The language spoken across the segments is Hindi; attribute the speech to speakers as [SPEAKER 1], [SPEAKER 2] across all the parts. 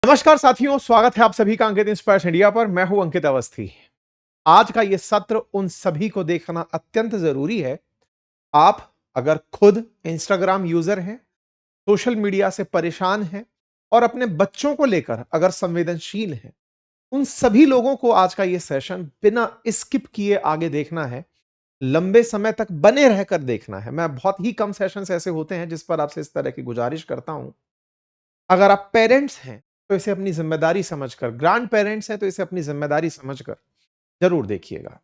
[SPEAKER 1] नमस्कार साथियों, स्वागत है आप सभी का अंकित इंस्पायर्स इंडिया पर। मैं हूं अंकित अवस्थी। आज का यह सत्र उन सभी को देखना अत्यंत जरूरी है। आप अगर खुद इंस्टाग्राम यूजर हैं, सोशल मीडिया से परेशान हैं और अपने बच्चों को लेकर अगर संवेदनशील हैं, उन सभी लोगों को आज का यह सेशन बिना स्किप किए आगे देखना है। लंबे समय तक बने रहकर देखना है। मैं बहुत ही कम सेशंस ऐसे होते हैं जिस पर आपसे इस तरह की गुजारिश करता हूं। अगर आप पेरेंट्स हैं तो इसे अपनी जिम्मेदारी समझकर, ग्रैंड पेरेंट्स हैं तो इसे अपनी जिम्मेदारी समझकर जरूर देखिएगा।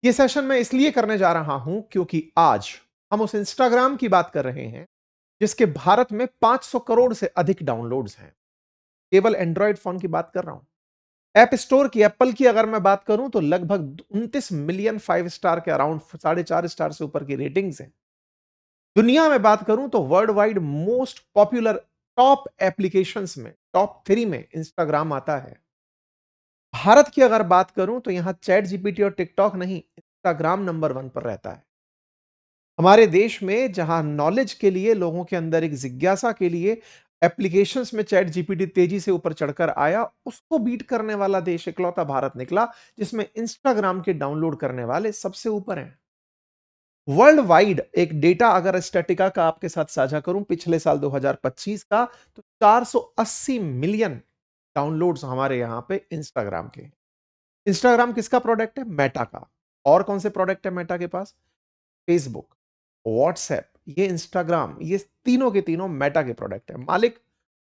[SPEAKER 1] यह सेशन मैं इसलिए करने जा रहा हूं क्योंकि आज हम उस इंस्टाग्राम की बात कर रहे हैं जिसके भारत में 500 करोड़ से अधिक डाउनलोड्स हैं। केवल एंड्रॉयड फोन की बात कर रहा हूं। ऐप स्टोर की, एप्पल की अगर मैं बात करूं तो लगभग 29 मिलियन 5 स्टार के अराउंड 4.5 स्टार से ऊपर की रेटिंग्स हैं। दुनिया में बात करूं तो world wide most popular top applications में टॉप 3 में इंस्टाग्राम आता है। भारत की अगर बात करूं तो यहां चैट जीपीटी और टिकटॉक नहीं, इंस्टाग्राम नंबर 1 पर रहता है। हमारे देश में जहां नॉलेज के लिए, लोगों के अंदर एक जिज्ञासा के लिए एप्लीकेशंस में चैट जीपीटी तेजी से ऊपर चढ़कर आया, उसको बीट करने वाला देश इकलौता भारत निकला जिसमें इंस्टाग्राम के डाउनलोड करने वाले सबसे ऊपर हैं। वर्ल्ड वाइड एक डेटा अगर स्टैटिका का आपके साथ साझा करूं पिछले साल 2025 का, तो 480 मिलियन डाउनलोड्स हमारे यहां पे इंस्टाग्राम के। इंस्टाग्राम किसका प्रोडक्ट है? मेटा का। और कौन से प्रोडक्ट है मेटा के पास? फेसबुक, व्हाट्सएप, ये इंस्टाग्राम, ये तीनों के तीनों मेटा के प्रोडक्ट है। मालिक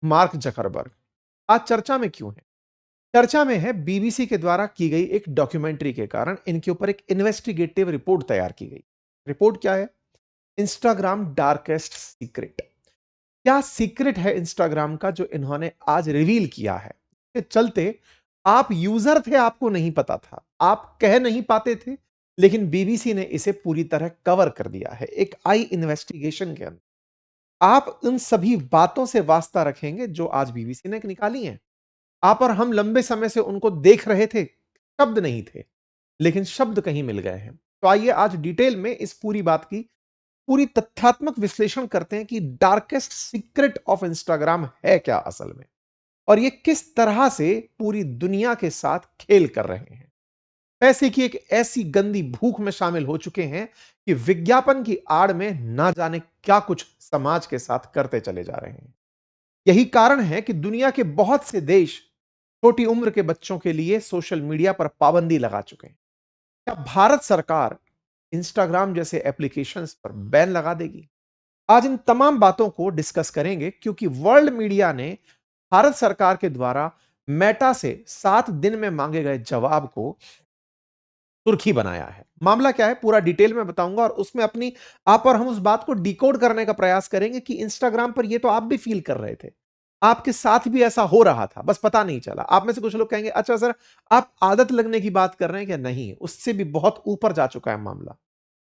[SPEAKER 1] मार्क जकरबर्ग। आज चर्चा में क्यों है? चर्चा में है बीबीसी के द्वारा की गई एक डॉक्यूमेंट्री के कारण इनके ऊपर एक इन्वेस्टिगेटिव रिपोर्ट तैयार की गई। रिपोर्ट क्या है? Instagram darkest secret. क्या सीक्रेट है इंस्टाग्राम का जो इन्होंने आज रिवील किया है? के चलते आप यूजर थे, आपको नहीं पता था, आप कह नहीं पाते थे, लेकिन बीबीसी ने इसे पूरी तरह कवर कर दिया है एक आई इन्वेस्टिगेशन के अंदर। आप उन सभी बातों से वास्ता रखेंगे जो आज बीबीसी ने निकाली हैं। आप और हम लंबे समय से उनको देख रहे थे, शब्द नहीं थे, लेकिन शब्द कहीं मिल गए हैं। तो आइए आज डिटेल में इस पूरी बात की पूरी तथ्यात्मक विश्लेषण करते हैं कि डार्केस्ट सीक्रेट ऑफ इंस्टाग्राम है क्या असल में, और ये किस तरह से पूरी दुनिया के साथ खेल कर रहे हैं। पैसे की एक ऐसी गंदी भूख में शामिल हो चुके हैं कि विज्ञापन की आड़ में ना जाने क्या कुछ समाज के साथ करते चले जा रहे हैं। यही कारण है कि दुनिया के बहुत से देश छोटी उम्र के बच्चों के लिए सोशल मीडिया पर पाबंदी लगा चुके हैं। क्या भारत सरकार इंस्टाग्राम जैसे एप्लीकेशंस पर बैन लगा देगी? आज इन तमाम बातों को डिस्कस करेंगे क्योंकि वर्ल्ड मीडिया ने भारत सरकार के द्वारा मेटा से 7 दिन में मांगे गए जवाब को सुर्खी बनाया है। मामला क्या है पूरा डिटेल में बताऊंगा और उसमें अपनी आप और हम उस बात को डिकोड करने का प्रयास करेंगे कि इंस्टाग्राम पर ये तो आप भी फील कर रहे थे, आपके साथ भी ऐसा हो रहा था, बस पता नहीं चला। आप में से कुछ लोग कहेंगे अच्छा सर, आप आदत लगने की बात कर रहे हैं क्या? नहीं, उससे भी बहुत ऊपर जा चुका है मामला।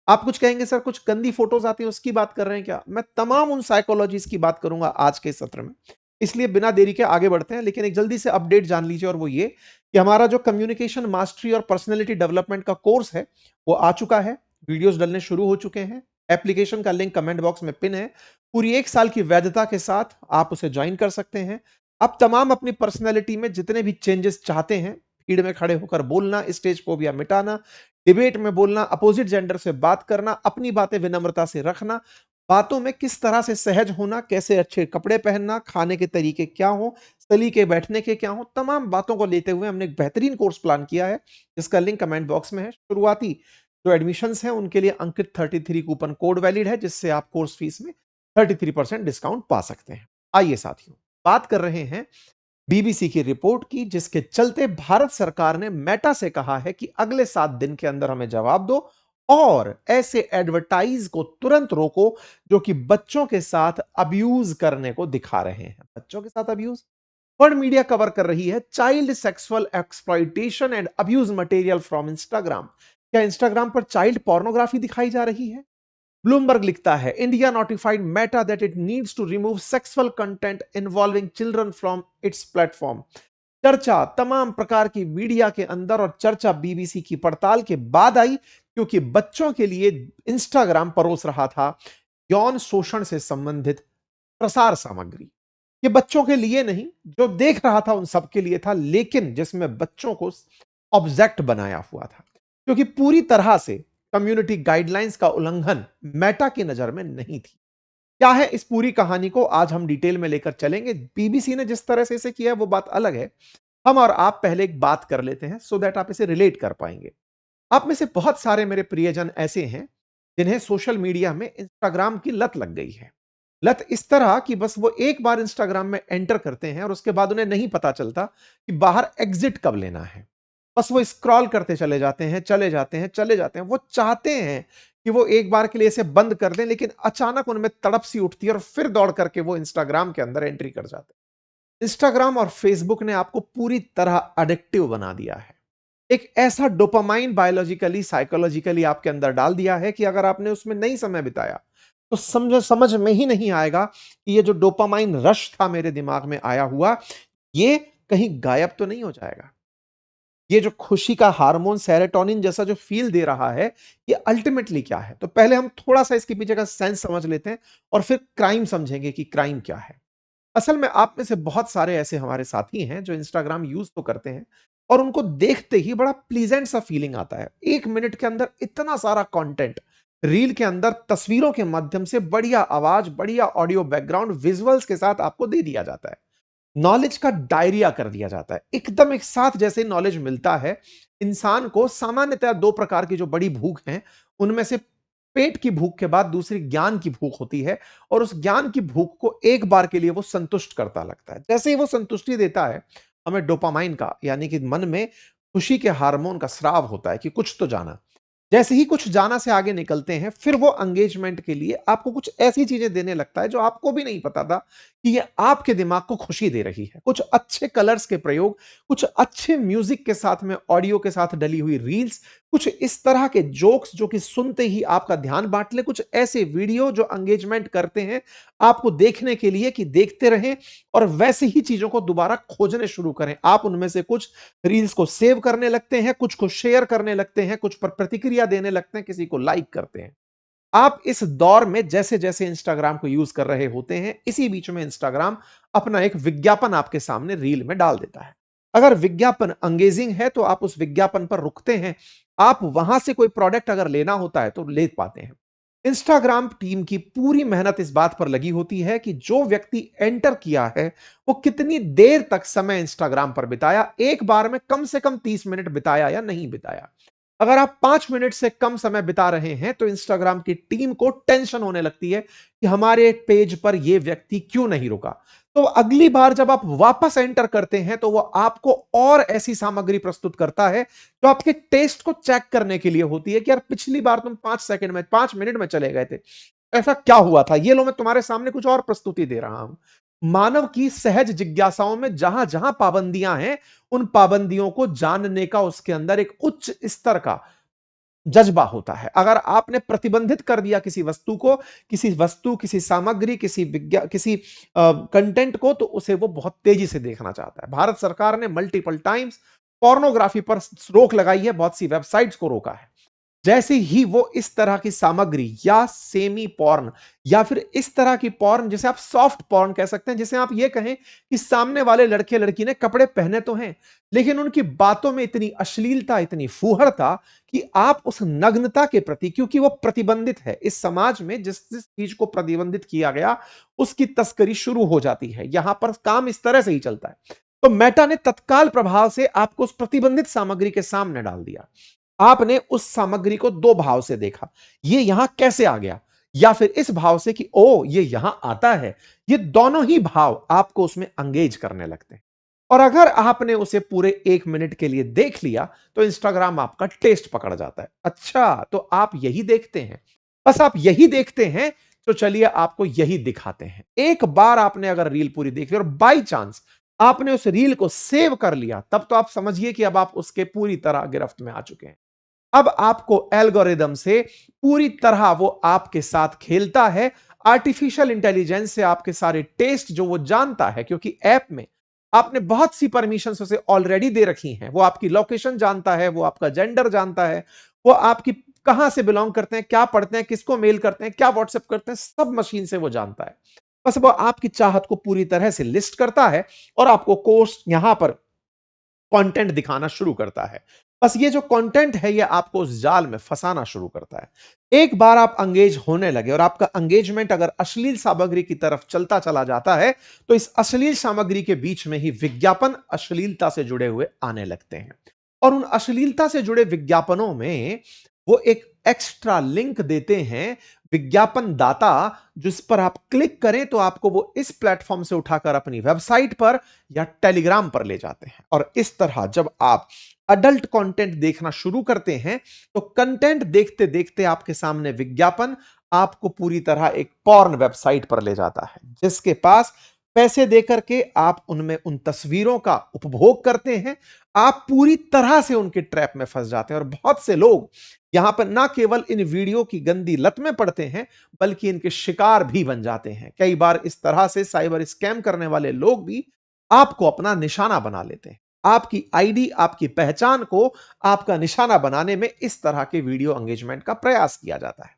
[SPEAKER 1] आप कुछ कहेंगे सर कुछ गंदी फोटोज आती हैं उसकी बात कर रहे हैं क्या? मैं तमाम उन साइकोलॉजीज की बात करूंगा आज के सत्र में। इसलिए बिना देरी के आगे बढ़ते हैं, लेकिन एक जल्दी से अपडेट जान लीजिए, और वो ये कि हमारा जो कम्युनिकेशन मास्टरी और पर्सनैलिटी डेवलपमेंट का कोर्स है वो आ चुका है। वीडियोस डलने शुरू हो चुके हैं। एप्लीकेशन का लिंक कमेंट बॉक्स में पिन है। पूरी 1 साल की वैधता के साथ आप उसे ज्वाइन कर सकते हैं। आप तमाम अपनी पर्सनैलिटी में जितने भी चेंजेस चाहते हैं, भीड़ में खड़े होकर बोलना, स्टेज फोबिया मिटाना, डिबेट में बोलना, अपोजिट जेंडर से बात करना, अपनी बातें विनम्रता से रखना, बातों में किस तरह से सहज होना, कैसे अच्छे कपड़े पहनना, खाने के तरीके क्या हो, सलीके बैठने के क्या हो, तमाम बातों को लेते हुए हमने एक बेहतरीन कोर्स प्लान किया है जिसका लिंक कमेंट बॉक्स में है। शुरुआती जो एडमिशंस हैं उनके लिए अंकित 33 कूपन कोड वैलिड है जिससे आप कोर्स फीस में 33% डिस्काउंट पा सकते हैं। आइए साथियों, बात कर रहे हैं बीबीसी की रिपोर्ट की जिसके चलते भारत सरकार ने मेटा से कहा है कि अगले 7 दिन के अंदर हमें जवाब दो और ऐसे एडवर्टाइज को तुरंत रोको जो कि बच्चों के साथ अब्यूज करने को दिखा रहे हैं। बच्चों के साथ अब्यूज, वर्ल्ड मीडिया कवर कर रही है child sexual exploitation and abuse material from Instagram. क्या इंस्टाग्राम पर चाइल्ड पोर्नोग्राफी दिखाई जा रही है? ब्लूमबर्ग लिखता है India notified Meta that it needs to remove sexual content involving children from its platform. चर्चा तमाम प्रकार की मीडिया के अंदर और चर्चा बीबीसी की पड़ताल के बाद आई क्योंकि बच्चों के लिए इंस्टाग्राम परोस रहा था यौन शोषण से संबंधित प्रसार सामग्री। ये बच्चों के लिए नहीं, जो देख रहा था उन सब के लिए था, लेकिन जिसमें बच्चों को ऑब्जेक्ट बनाया हुआ था, क्योंकि पूरी तरह से कम्युनिटी गाइडलाइंस का उल्लंघन मेटा की नजर में नहीं थी। क्या है इस पूरी कहानी को आज हम डिटेल में लेकर चलेंगे। बीबीसी ने जिस तरह से इसे किया है वो बात अलग है। हम और आप पहले एक बात कर लेते हैं सो दैट आप इसे रिलेट कर पाएंगे। आप में से बहुत सारे मेरे प्रियजन ऐसे हैं जिन्हें सोशल मीडिया में इंस्टाग्राम की लत लग गई है। लत इस तरह कि बस वो एक बार इंस्टाग्राम में एंटर करते हैं और उसके बाद उन्हें नहीं पता चलता कि बाहर एग्जिट कब लेना है। बस वो स्क्रॉल करते चले जाते हैं, चले जाते हैं, चले जाते हैं। वो चाहते हैं कि वो एक बार के लिए इसे बंद कर दें, लेकिन अचानक उनमें तड़प सी उठती है और फिर दौड़ करके वो इंस्टाग्राम के अंदर एंट्री कर जाते हैं। इंस्टाग्राम और फेसबुक ने आपको पूरी तरह अडिक्टिव बना दिया है। एक ऐसा डोपामाइन बायोलॉजिकली साइकोलॉजिकली आपके अंदर डाल दिया है कि अगर आपने उसमें नहीं समय बिताया तो समझ समझ में ही नहीं आएगा कि ये जो डोपामाइन रश था मेरे दिमाग में आया हुआ, ये कहीं गायब तो नहीं हो जाएगा। ये जो खुशी का हार्मोन सेरोटोनिन जैसा जो फील दे रहा है, ये अल्टीमेटली क्या है। तो पहले हम थोड़ा सा इसके पीछे का सेंस समझ लेते हैं और फिर क्राइम समझेंगे कि क्राइम क्या है। असल में आप में से बहुत सारे ऐसे हमारे साथी हैं जो इंस्टाग्राम यूज तो करते हैं और उनको देखते ही बड़ा प्लीजेंट सा फीलिंग आता है। 1 मिनट के अंदर इतना सारा कंटेंट, रील के अंदर तस्वीरों के माध्यम से बढ़िया आवाज, बढ़िया ऑडियो बैकग्राउंड विजुअल्स के साथ आपको दे दिया जाता है। नॉलेज का डायरिया कर दिया जाता है एकदम एक साथ। जैसे नॉलेज मिलता है इंसान को, सामान्यतः दो प्रकार की जो बड़ी भूख हैं उनमें से पेट की भूख के बाद दूसरी ज्ञान की भूख होती है, और उस ज्ञान की भूख को एक बार के लिए वो संतुष्ट करता लगता है। जैसे ही वो संतुष्टि देता है हमें डोपामाइन का, यानी कि मन में खुशी के हार्मोन का स्राव होता है कि कुछ तो जाना। जैसे ही कुछ जाना से आगे निकलते हैं, फिर वो एंगेजमेंट के लिए आपको कुछ ऐसी चीजें देने लगता है जो आपको भी नहीं पता था कि ये आपके दिमाग को खुशी दे रही है। कुछ अच्छे कलर्स के प्रयोग, कुछ अच्छे म्यूजिक के साथ में ऑडियो के साथ डली हुई रील्स, कुछ इस तरह के जोक्स जो कि सुनते ही आपका ध्यान बांट ले, कुछ ऐसे वीडियो जो एंगेजमेंट करते हैं आपको देखने के लिए कि देखते रहें और वैसे ही चीजों को दोबारा खोजने शुरू करें। आप उनमें से कुछ रील्स को सेव करने लगते हैं, कुछ को शेयर करने लगते हैं, कुछ पर प्रतिक्रिया देने लगते हैं, किसी को लाइक करते हैं। आप इस दौर में जैसे जैसे इंस्टाग्राम को यूज कर रहे होते हैं, इसी बीच में इंस्टाग्राम अपना एक विज्ञापन आपके सामने रील में डाल देता है। अगर विज्ञापन अंगेजिंग है तो आप उस विज्ञापन पर रुकते हैं। आप वहां से कोई प्रोडक्ट अगर लेना होता है तो ले पाते हैं। इंस्टाग्राम टीम की पूरी मेहनत इस बात पर लगी होती है कि जो व्यक्ति एंटर किया है वो कितनी देर तक समय इंस्टाग्राम पर बिताया, एक बार में कम से कम 30 मिनट बिताया या नहीं बिताया। अगर आप 5 मिनट से कम समय बिता रहे हैं तो इंस्टाग्राम की टीम को टेंशन होने लगती है कि हमारे पेज पर यह व्यक्ति क्यों नहीं रुका। तो अगली बार जब आप वापस एंटर करते हैं तो वो आपको और ऐसी सामग्री प्रस्तुत करता है जो आपके टेस्ट को चेक करने के लिए होती है कि यार पिछली बार तुम 5 सेकंड में, 5 मिनट में चले गए थे, ऐसा क्या हुआ था। ये लो मैं तुम्हारे सामने कुछ और प्रस्तुति दे रहा हूं। मानव की सहज जिज्ञासाओं में जहां जहां पाबंदियां हैं, उन पाबंदियों को जानने का उसके अंदर एक उच्च स्तर का जज्बा होता है। अगर आपने प्रतिबंधित कर दिया किसी वस्तु, किसी सामग्री, किसी कंटेंट को, तो उसे वो बहुत तेजी से देखना चाहता है। भारत सरकार ने मल्टीपल टाइम्स पोर्नोग्राफी पर रोक लगाई है, बहुत सी वेबसाइट्स को रोका है। जैसे ही वो इस तरह की सामग्री या सेमी पॉर्न या फिर इस तरह की पॉर्न, जिसे आप सॉफ्ट पॉर्न कह सकते हैं, जिसे आप ये कहें कि सामने वाले लड़के लड़की ने कपड़े पहने तो हैं लेकिन उनकी बातों में इतनी अश्लीलता, इतनी फूहड़ता कि आप उस नग्नता के प्रति, क्योंकि वो प्रतिबंधित है इस समाज में, जिस जिस चीज को प्रतिबंधित किया गया उसकी तस्करी शुरू हो जाती है। यहां पर काम इस तरह से ही चलता है। तो मेटा ने तत्काल प्रभाव से आपको उस प्रतिबंधित सामग्री के सामने डाल दिया। आपने उस सामग्री को दो भाव से देखा, ये यहां कैसे आ गया, या फिर इस भाव से कि ओ ये यहां आता है। ये दोनों ही भाव आपको उसमें अंगेज करने लगते हैं। और अगर आपने उसे पूरे 1 मिनट के लिए देख लिया तो इंस्टाग्राम आपका टेस्ट पकड़ जाता है। अच्छा, तो आप यही देखते हैं, बस आप यही देखते हैं, तो चलिए आपको यही दिखाते हैं। एक बार आपने अगर रील पूरी देख ली और बाई चांस आपने उस रील को सेव कर लिया, तब तो आप समझिए कि अब आप उसके पूरी तरह गिरफ्त में आ चुके हैं। अब आपको एल्गोरिदम से पूरी तरह वो आपके साथ खेलता है। आर्टिफिशियल इंटेलिजेंस से आपके सारे टेस्ट जो वो जानता है, क्योंकि ऐप में आपने बहुत सी परमिशंस उसे ऑलरेडी दे रखी हैं। वो आपकी लोकेशन जानता है, वो आपका जेंडर जानता है, वो आपकी कहां से बिलोंग करते हैं, क्या पढ़ते हैं, किसको मेल करते हैं, क्या व्हाट्सएप करते हैं, सब मशीन से वो जानता है। बस वो आपकी चाहत को पूरी तरह से लिस्ट करता है और आपको कोर्स यहां पर कंटेंट दिखाना शुरू करता है। बस ये जो कंटेंट है ये आपको उस जाल में फंसाना शुरू करता है। एक बार आप एंगेज होने लगे और आपका एंगेजमेंट अगर अश्लील सामग्री की तरफ चलता चला जाता है, तो इस अश्लील सामग्री के बीच में ही विज्ञापन अश्लीलता से जुड़े हुए आने लगते हैं। और उन अश्लीलता से जुड़े विज्ञापनों में वो एक एक्स्ट्रा लिंक देते हैं विज्ञापन दाता, जिस पर आप क्लिक करें तो आपको वो इस प्लेटफॉर्म से उठाकर अपनी वेबसाइट पर या टेलीग्राम पर ले जाते हैं। और इस तरह जब आप अडल्ट कंटेंट देखना शुरू करते हैं, तो कंटेंट देखते देखते आपके सामने विज्ञापन आपको पूरी तरह एक पॉर्न वेबसाइट पर ले जाता है, जिसके पास पैसे देकर के आप उनमें उन तस्वीरों का उपभोग करते हैं। आप पूरी तरह से उनके ट्रैप में फंस जाते हैं और बहुत से लोग यहां पर ना केवल इन वीडियो की गंदी लत में पड़ते हैं, बल्कि इनके शिकार भी बन जाते हैं। कई बार इस तरह से साइबर स्कैम करने वाले लोग भी आपको अपना निशाना बना लेते हैं। आपकी आईडी, आपकी पहचान को आपका निशाना बनाने में इस तरह के वीडियो एंगेजमेंट का प्रयास किया जाता है।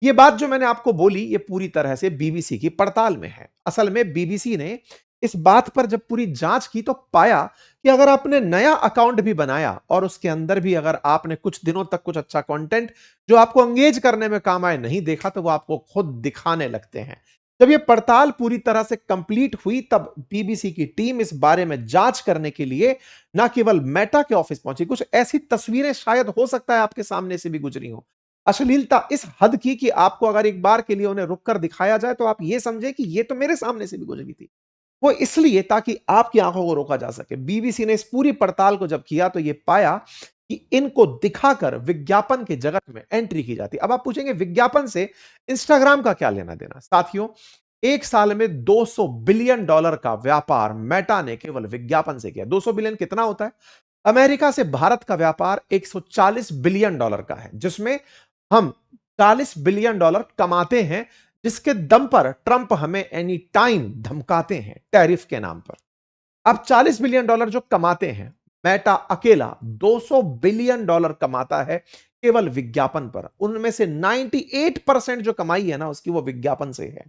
[SPEAKER 1] ये बात जो मैंने आपको बोली, ये पूरी तरह से बीबीसी की पड़ताल में है। असल में बीबीसी ने इस बात पर जब पूरी जांच की तो पाया कि अगर आपने नया अकाउंट भी बनाया और उसके अंदर भी अगर आपने कुछ दिनों तक कुछ अच्छा कंटेंट जो आपको एंगेज करने में काम आए नहीं देखा, तो वो आपको खुद दिखाने लगते हैं। जब ये पड़ताल पूरी तरह से कंप्लीट हुई, तब बीबीसी की टीम इस बारे में जांच करने के लिए ना केवल मेटा के ऑफिस पहुंची, कुछ ऐसी तस्वीरें शायद हो सकता है आपके सामने से भी गुजरी हो। अश्लीलता इस हद की कि आपको अगर एक बार के लिए उन्हें रुककर दिखाया जाए तो आप ये समझे कि ये तो मेरे सामने से भी गुजरी थी। वो इसलिए ताकि आपकी आंखों को रोका जा सके। बीबीसी ने इस पूरी पड़ताल को जब किया तो ये पाया कि इनको दिखाकर विज्ञापन के जगत में एंट्री की जाती। अब आप पूछेंगे विज्ञापन से इंस्टाग्राम का क्या लेना देना? साथियों, एक साल में $200 बिलियन का व्यापार मेटा ने केवल विज्ञापन से किया। 200 बिलियन कितना होता है? अमेरिका से भारत का व्यापार $140 बिलियन का है, जिसमें हम $40 बिलियन कमाते हैं, जिसके दम पर ट्रंप हमें एनी टाइम धमकाते हैं टैरिफ के नाम पर। अब $40 बिलियन जो कमाते हैं, मेटा अकेला $200 बिलियन कमाता है केवल विज्ञापन पर। उनमें से 98% जो कमाई है ना, उसकी वो विज्ञापन से है।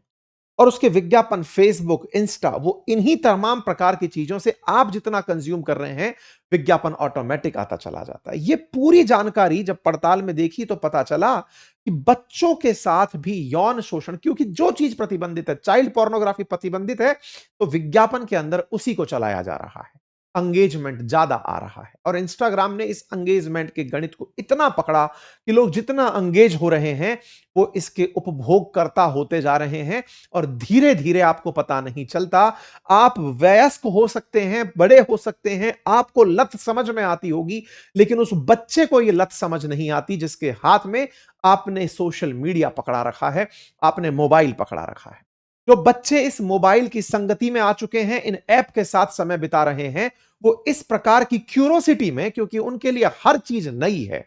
[SPEAKER 1] और उसके विज्ञापन फेसबुक, इंस्टा, वो इन्हीं तमाम प्रकार की चीजों से आप जितना कंज्यूम कर रहे हैं, विज्ञापन ऑटोमेटिक आता चला जाता है। ये पूरी जानकारी जब पड़ताल में देखी तो पता चला कि बच्चों के साथ भी यौन शोषण, क्योंकि जो चीज प्रतिबंधित है, चाइल्ड पोर्नोग्राफी प्रतिबंधित है, तो विज्ञापन के अंदर उसी को चलाया जा रहा है। एंगेजमेंट ज्यादा आ रहा है और इंस्टाग्राम ने इस एंगेजमेंट के गणित को इतना पकड़ा कि लोग जितना एंगेज हो रहे हैं, वो इसके उपभोगकर्ता होते जा रहे हैं। और धीरे धीरे आपको पता नहीं चलता, आप वयस्क हो सकते हैं, बड़े हो सकते हैं, आपको लत समझ में आती होगी, लेकिन उस बच्चे को यह लत समझ नहीं आती जिसके हाथ में आपने सोशल मीडिया पकड़ा रखा है, आपने मोबाइल पकड़ा रखा है। जो बच्चे इस मोबाइल की संगति में आ चुके हैं, इन ऐप के साथ समय बिता रहे हैं, वो इस प्रकार की क्यूरोसिटी में, क्योंकि उनके लिए हर चीज नई है।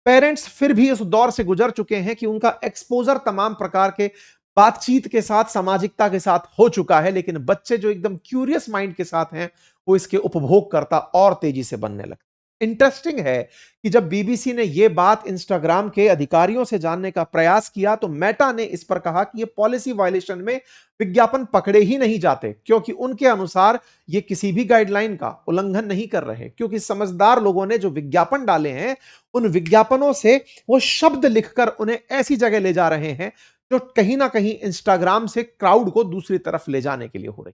[SPEAKER 1] पेरेंट्स फिर भी उस दौर से गुजर चुके हैं कि उनका एक्सपोजर तमाम प्रकार के बातचीत के साथ, सामाजिकता के साथ हो चुका है, लेकिन बच्चे जो एकदम क्यूरियस माइंड के साथ हैं, वो इसके उपभोग करता और तेजी से बनने लगते। इंटरेस्टिंग है कि जब बीबीसी ने यह बात इंस्टाग्राम के अधिकारियों से जानने का प्रयास किया, तो मेटा ने इस पर कहा कि यह पॉलिसी वायलेशन में विज्ञापन पकड़े ही नहीं जाते, क्योंकि उनके अनुसार ये किसी भी गाइडलाइन का उल्लंघन नहीं कर रहे, क्योंकि समझदार लोगों ने जो विज्ञापन डाले हैं, उन विज्ञापनों से वो शब्द लिखकर उन्हें ऐसी जगह ले जा रहे हैं जो कहीं ना कहीं इंस्टाग्राम से क्राउड को दूसरी तरफ ले जाने के लिए हो रही।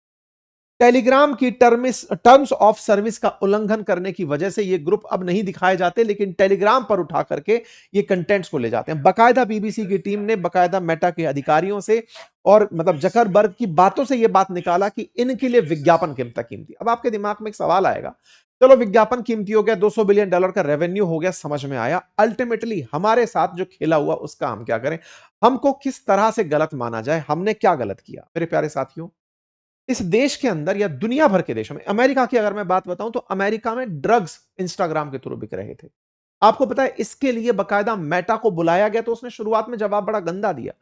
[SPEAKER 1] टेलीग्राम की टर्म्स ऑफ सर्विस का उल्लंघन करने की वजह से ये ग्रुप अब नहीं दिखाए जाते, लेकिन टेलीग्राम पर उठा करके ये कंटेंट्स को ले जाते हैं। बकायदा बीबीसी की टीम ने बकायदा मेटा के अधिकारियों से और मतलब जकरबर्ग की बातों से ये बात निकाला कि इनके लिए विज्ञापन कितना कीमती। अब आपके दिमाग में एक सवाल आएगा, चलो विज्ञापन कीमती हो गया, $200 बिलियन का रेवेन्यू हो गया, समझ में आया। अल्टीमेटली हमारे साथ जो खेला हुआ उसका हम क्या करें? हमको किस तरह से गलत माना जाए? हमने क्या गलत किया? मेरे प्यारे साथियों, इस देश के अंदर या दुनिया भर के देशों में, अमेरिका की अगर मैं बात बताऊं तो अमेरिका में ड्रग्स इंस्टाग्राम के थ्रू बिक रहे थे। आपको पता है इसके लिए बकायदा मेटा को बुलाया गया, तो उसने शुरुआत में जवाब बड़ा गंदा दिया।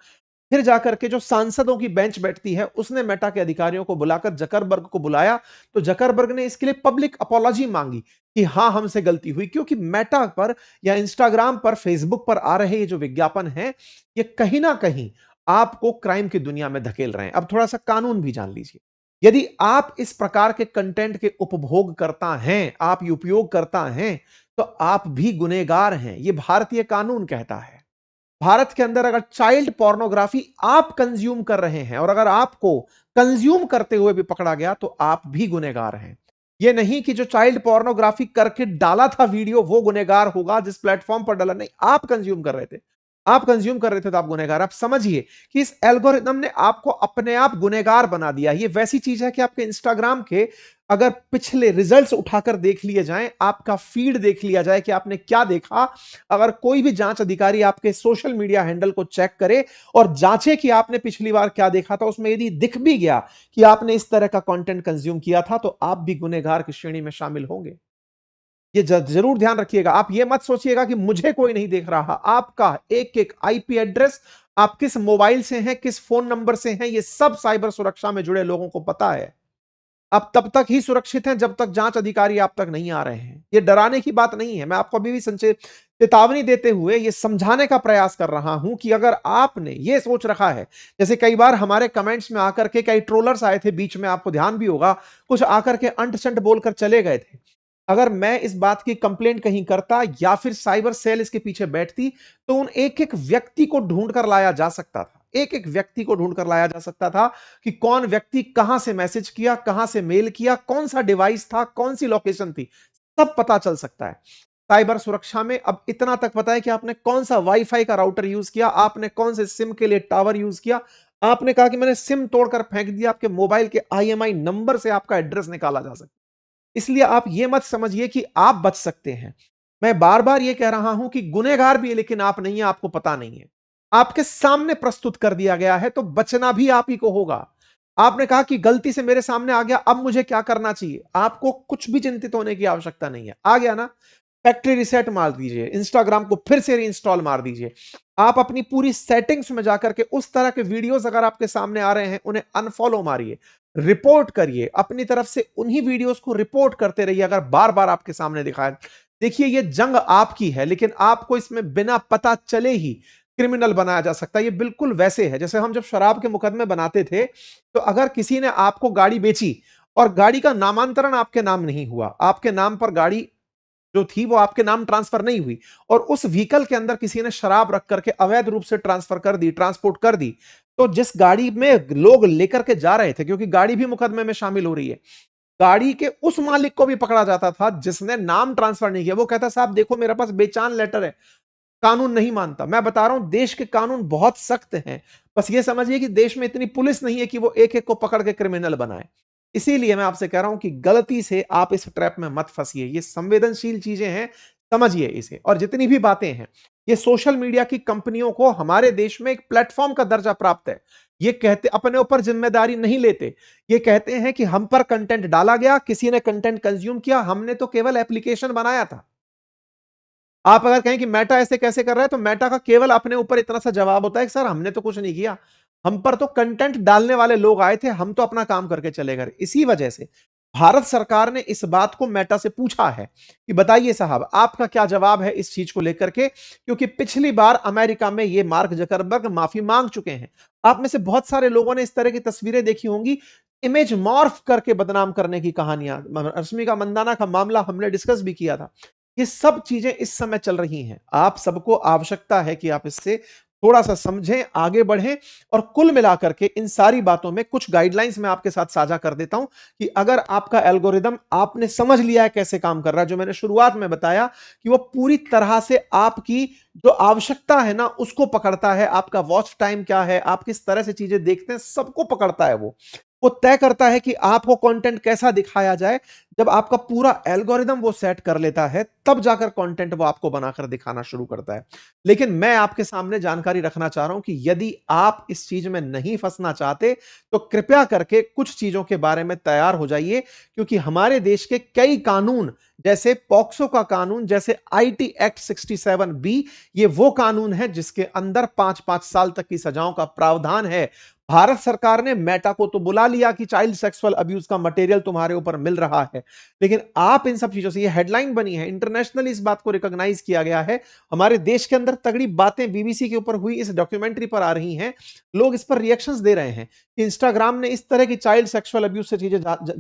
[SPEAKER 1] फिर जाकर के जो सांसदों की बेंच बैठती है, उसने मेटा के अधिकारियों को बुलाकर जकरबर्ग को बुलाया, तो जकरबर्ग ने इसके लिए पब्लिक अपॉलॉजी मांगी कि हां हमसे गलती हुई, क्योंकि मेटा पर या इंस्टाग्राम पर, फेसबुक पर आ रहे ये जो विज्ञापन है, ये कहीं ना कहीं आपको क्राइम की दुनिया में धकेल रहे हैं। अब थोड़ा सा कानून भी जान लीजिए। यदि आप इस प्रकार के कंटेंट के उपभोग करता हैं, आप उपयोग करता हैं, तो आप भी गुनहगार हैं। यह भारतीय कानून कहता है। भारत के अंदर अगर चाइल्ड पोर्नोग्राफी आप कंज्यूम कर रहे हैं और अगर आपको कंज्यूम करते हुए भी पकड़ा गया तो आप भी गुनहगार हैं। यह नहीं कि जो चाइल्ड पोर्नोग्राफी करके डाला था वीडियो वो गुनहगार होगा, जिस प्लेटफॉर्म पर डाला, नहीं, आप कंज्यूम कर रहे थे। आप कंज्यूम कर रहे थे तो आप गुनहगार। आप समझिए कि इस एल्गोरिथम ने आपको अपने आप गुनहगार बना दिया। ये वैसी चीज है कि आपके इंस्टाग्राम के अगर पिछले रिजल्ट्स उठाकर देख लिए जाएं, आपका फीड देख लिया जाए कि आपने क्या देखा, अगर कोई भी जांच अधिकारी आपके सोशल मीडिया हैंडल को चेक करे और जांचे कि आपने पिछली बार क्या देखा था, उसमें यदि दिख भी गया कि आपने इस तरह का कंटेंट कंज्यूम किया था, तो आप भी गुनहगार की श्रेणी में शामिल होंगे। ये जरूर ध्यान रखिएगा। आप ये मत सोचिएगा कि मुझे कोई नहीं देख रहा। आपका एक एक आईपी एड्रेस, आप किस मोबाइल से हैं, किस फोन नंबर से हैं, ये सब साइबर सुरक्षा में जुड़े लोगों को पता है। आप तब तक ही सुरक्षित हैं जब तक जांच अधिकारी आप तक नहीं आ रहे हैं। ये डराने की बात नहीं है। मैं आपको अभी भी संचेत चेतावनी देते हुए ये समझाने का प्रयास कर रहा हूं कि अगर आपने ये सोच रखा है, जैसे कई बार हमारे कमेंट्स में आकर के कई ट्रोलर्स आए थे बीच में, आपको ध्यान भी होगा, कुछ आकर के अंट संट बोलकर चले गए थे। अगर मैं इस बात की कंप्लेंट कहीं करता या फिर साइबर सेल इसके पीछे बैठती, तो उन एक एक व्यक्ति को ढूंढ कर लाया जा सकता था। एक एक व्यक्ति को ढूंढ कर लाया जा सकता था कि कौन व्यक्ति कहां से मैसेज किया, कहां से मेल किया, कौन सा डिवाइस था, कौन सी लोकेशन थी, सब पता चल सकता है। साइबर सुरक्षा में अब इतना तक पता है कि आपने कौन सा वाईफाई का राउटर यूज किया, आपने कौन से सिम के लिए टावर यूज किया, आपने कहा कि मैंने सिम तोड़कर फेंक दिया, आपके मोबाइल के आईएमआई नंबर से आपका एड्रेस निकाला जा सकता है। इसलिए आप यह मत समझिए कि आप बच सकते हैं। मैं बार बार यह कह रहा हूं कि गुनहगार भी है, लेकिन आप नहीं है, आपको पता नहीं है। आपके सामने प्रस्तुत कर दिया गया है तो बचना भी आप ही को होगा। आपने कहा कि गलती से मेरे सामने आ गया, अब मुझे क्या करना चाहिए? आपको कुछ भी चिंतित होने की आवश्यकता नहीं है। आ गया ना, फैक्ट्री रिसेट मार दीजिए, इंस्टाग्राम को फिर से रीइंस्टॉल मार दीजिए। आप अपनी पूरी सेटिंग्स में जाकर के उस तरह के वीडियोस अगर आपके सामने आ रहे हैं, उन्हें अनफॉलो मारिए, रिपोर्ट करिए, अपनी तरफ से उन्हीं वीडियोस को रिपोर्ट करते रहिए अगर बार बार आपके सामने दिखाए। देखिए, ये जंग आपकी है, लेकिन आपको इसमें बिना पता चले ही क्रिमिनल बनाया जा सकता है। ये बिल्कुल वैसे है जैसे हम जब शराब के मुकदमे बनाते थे, तो अगर किसी ने आपको गाड़ी बेची और गाड़ी का नामांतरण आपके नाम नहीं हुआ, आपके नाम पर गाड़ी जो थी वो आपके नाम ट्रांसफर नहीं हुई, और उस व्हीकल के अंदर किसी ने शराब रख करके अवैध रूप से ट्रांसफर कर दी, ट्रांसपोर्ट कर दी, तो जिस गाड़ी में लोग लेकर के जा रहे थे, क्योंकि गाड़ी भी मुकदमे में शामिल हो रही है, गाड़ी के उस मालिक को भी पकड़ा जाता था जिसने नाम ट्रांसफर नहीं किया। वो कहता साहब देखो मेरे पास बेचान लेटर है, कानून नहीं मानता। मैं बता रहा हूं देश के कानून बहुत सख्त हैं। बस ये समझिए कि देश में इतनी पुलिस नहीं है कि वो एक एक को पकड़ के क्रिमिनल बनाए। इसीलिए मैं आपसे कह रहा हूं कि गलती से आप इस ट्रैप में मत फंसिए। ये संवेदनशील चीजें हैं, समझिए इसे। और जितनी भी बातें हैं, ये सोशल मीडिया की कंपनियों को हमारे देश में एक प्लेटफॉर्म का दर्जा प्राप्त है। ये कहते अपने ऊपर जिम्मेदारी नहीं लेते। ये कहते हैं कि हम पर कंटेंट डाला गया, किसी ने कंटेंट कंज्यूम किया, हमने तो केवल एप्लीकेशन बनाया था। आप अगर कहें कि मेटा ऐसे कैसे कर रहा है, तो मेटा का केवल अपने ऊपर इतना सा जवाब होता है कि सर हमने तो कुछ नहीं किया, हम पर तो कंटेंट डालने वाले लोग आए थे, हम तो अपना काम करके चले गए। इसी वजह से भारत सरकार ने इस बात को मेटा से पूछा है कि बताइए साहब आपका क्या जवाब है इस चीज को लेकर के, क्योंकि पिछली बार अमेरिका में ये मार्क जकरबर्ग माफी मांग चुके हैं। आप में से बहुत सारे लोगों ने इस तरह की तस्वीरें देखी होंगी, इमेज मॉर्फ करके बदनाम करने की कहानियां। रश्मिका मंदाना का मामला हमने डिस्कस भी किया था। ये सब चीजें इस समय चल रही हैं। आप सबको आवश्यकता है कि आप इससे थोड़ा सा समझें, आगे बढ़ें। और कुल मिलाकर के इन सारी बातों में कुछ गाइडलाइंस मैं आपके साथ साझा कर देता हूं कि अगर आपका एल्गोरिदम आपने समझ लिया है कैसे काम कर रहा है, जो मैंने शुरुआत में बताया कि वो पूरी तरह से आपकी जो आवश्यकता है ना उसको पकड़ता है, आपका वॉच टाइम क्या है, आप किस तरह से चीजें देखते हैं, सबको पकड़ता है। वो तय करता है कि आपको कंटेंट कैसा दिखाया जाए। जब आपका पूरा एल्गोरिदम वो सेट कर लेता है, तब जाकर कंटेंट वो आपको बनाकर दिखाना शुरू करता है। लेकिन मैं आपके सामने जानकारी रखना चाह रहा हूं कि यदि आप इस चीज में नहीं फंसना चाहते, तो कृपया करके कुछ चीजों के बारे में तैयार हो जाइए, क्योंकि हमारे देश के कई कानून, जैसे पॉक्सो का कानून, जैसे आईटी एक्ट 67 बी, ये वो कानून है जिसके अंदर 5-5 साल तक की सजाओं का प्रावधान है। भारत सरकार ने मेटा को तो बुला लिया कि चाइल्ड सेक्सुअल अब्यूज का मटेरियल तुम्हारे ऊपर मिल रहा है, लेकिन आप इन सब चीजों से, ये हेडलाइन बनी है, इंटरनेशनली इस बात को रिकॉग्नाइज किया गया है, हमारे देश के अंदर तगड़ी बातें बीबीसी के ऊपर हुई इस डॉक्यूमेंट्री पर आ रही हैं, लोग इस पर रिएक्शंस दे रहे हैं। इंस्टाग्राम ने इस तरह की चाइल्ड सेक्सुअल अब्यूज से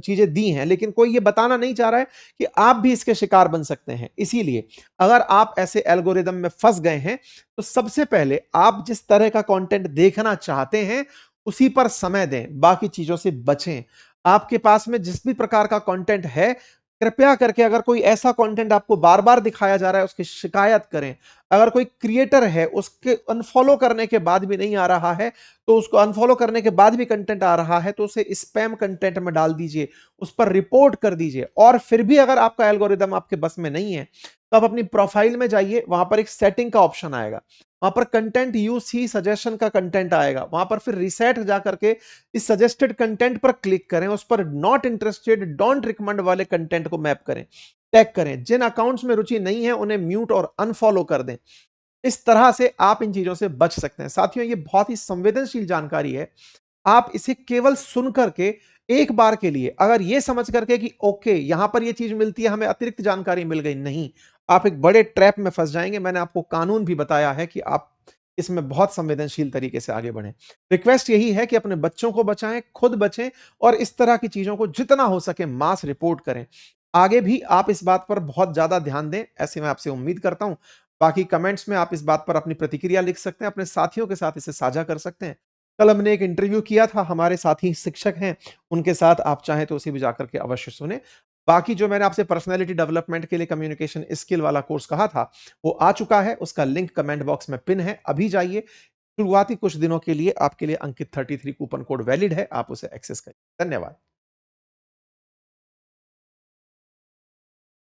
[SPEAKER 1] चीजें दी हैं, लेकिन कोई ये बताना नहीं चाह रहा है कि आप भी इसके शिकार बन सकते हैं। इसीलिए अगर आप ऐसे एल्गोरिदम में फंस गए हैं, तो सबसे पहले आप जिस तरह का कंटेंट देखना चाहते हैं उसी पर समय दें, बाकी चीजों से बचें। आपके पास में जिस भी प्रकार का कंटेंट है, कृपया करके अगर कोई ऐसा कंटेंट आपको बार-बार दिखाया जा रहा है, उसकी शिकायत करें। अगर कोई क्रिएटर है, उसके अनफॉलो करने के बाद भी नहीं आ रहा है, तो उसको अनफॉलो करने के बाद भी कंटेंट आ रहा है, तो उसे स्पैम कंटेंट में डाल दीजिए, उस पर रिपोर्ट कर दीजिए। और फिर भी अगर आपका एल्गोरिदम आपके बस में नहीं है, तो आप अपनी प्रोफाइल में जाइए, वहां पर एक सेटिंग का ऑप्शन आएगा, वहां पर कंटेंट यूज ही सजेशन का कंटेंट आएगा, वहां पर फिर रिसेट जाकर के इस सजेस्टेड कंटेंट पर क्लिक करें, उस पर नॉट इंटरेस्टेड, डोंट रिकमेंड वाले कंटेंट को मैप करें, टैग करें, जिन अकाउंट्स में रुचि नहीं है उन्हें म्यूट और अनफॉलो कर दें। इस तरह से आप इन चीजों से बच सकते हैं। साथियों, ये बहुत ही संवेदनशील जानकारी है। आप इसे केवल सुन करके एक बार के लिए, अगर ये समझ करके कि ओके यहां पर ये चीज मिलती है, हमें अतिरिक्त जानकारी मिल गई, नहीं, आप एक बड़े ट्रैप में फंस जाएंगे। मैंने आपको कानून भी बताया है कि आप इसमें बहुत संवेदनशील तरीके से आगे बढ़ें। रिक्वेस्ट यही है कि अपने बच्चों को बचाएं, खुद बचें, और इस तरह की चीजों को जितना हो सके मास रिपोर्ट करें। आगे भी आप इस बात पर बहुत ज्यादा ध्यान दें, ऐसे मैं आपसे उम्मीद करता हूं। बाकी कमेंट्स में आप इस बात पर अपनी प्रतिक्रिया लिख सकते हैं, अपने साथियों के साथ इसे साझा कर सकते हैं। कल हमने एक इंटरव्यू किया था, हमारे साथी शिक्षक हैं, उनके साथ आप चाहें तो उसे भी जाकर के अवश्य सुने। बाकी जो मैंने आपसे पर्सनैलिटी डेवलपमेंट के लिए कम्युनिकेशन स्किल वाला कोर्स कहा था, वो आ चुका है, उसका लिंक कमेंट बॉक्स में पिन है, अभी जाइए। शुरुआती कुछ दिनों के लिए आपके लिए अंकित 33 कूपन कोड वैलिड है, आप उसे एक्सेस करिए। धन्यवाद।